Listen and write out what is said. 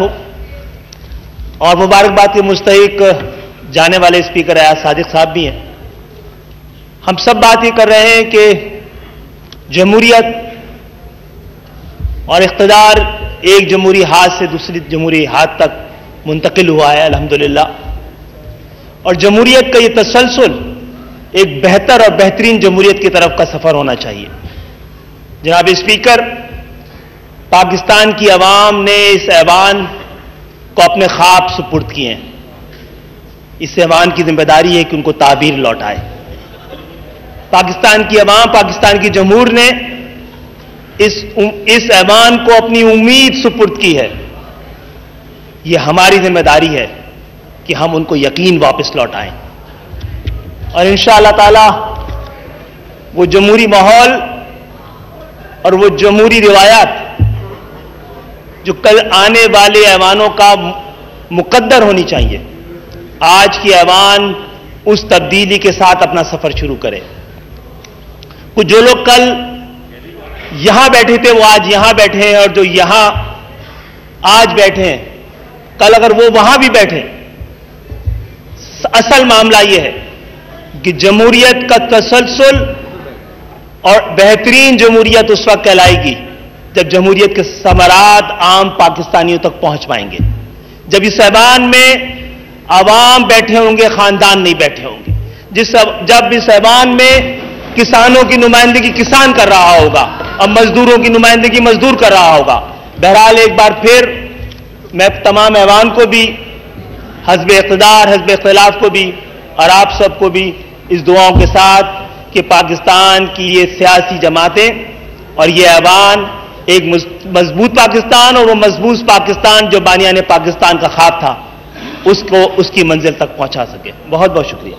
और मुबारकबाद के मुस्तहिक जाने वाले स्पीकर अयाज सादिक साहब भी हैं। हम सब बात ये कर रहे हैं कि जमहूरियत और इख्तिदार एक जमहूरी हाथ से दूसरी जमहूरी हाथ तक मुंतकिल हुआ है अल्हम्दुलिल्लाह, और जमहूरियत का ये तसलसल एक बेहतर और बेहतरीन जमहूरियत की तरफ का सफर होना चाहिए। जनाब स्पीकर, पाकिस्तान की अवाम ने इस ऐवान को अपने ख्वाब सुपुर्द किए हैं। इस ऐवान की जिम्मेदारी है कि उनको ताबीर लौटाए। पाकिस्तान की अवाम, पाकिस्तान की जमहूर ने इस ऐवान को अपनी उम्मीद सुपुर्द की है। यह हमारी जिम्मेदारी है कि हम उनको यकीन वापस लौटाएं, और इंशाअल्लाह ताला वो जमहूरी माहौल और वो जमहूरी रिवायात जो कल आने वाले ऐवानों का मुकद्दर होनी चाहिए, आज की ऐवान उस तब्दीली के साथ अपना सफर शुरू करे। कुछ जो लोग कल यहां बैठे थे वो आज यहां बैठे हैं, और जो यहां आज बैठे हैं कल अगर वो वहां भी बैठे। असल मामला यह है कि जमहूरियत का तसलसल और बेहतरीन जमहूरियत उस वक्त कहलाएगी जब जमहूरियत के समरात आम पाकिस्तानियों तक पहुंच पाएंगे, जब इस ऐवान में आवाम बैठे होंगे, खानदान नहीं बैठे होंगे, जब इस ऐवान में किसानों की नुमाइंदगी किसान कर रहा होगा और मजदूरों की नुमाइंदगी मजदूर कर रहा होगा। बहरहाल एक बार फिर मैं तमाम ऐवान को भी, हज़्ब इक़्तिदार, हज़्ब इख्तिलाफ को भी, और आप सबको भी इस दुआओं के साथ कि पाकिस्तान की ये सियासी जमातें और ये ऐवान एक मजबूत पाकिस्तान, और वो मजबूत पाकिस्तान जो बानियाने पाकिस्तान का ख्वाब था, उसकी मंजिल तक पहुंचा सके। बहुत बहुत शुक्रिया।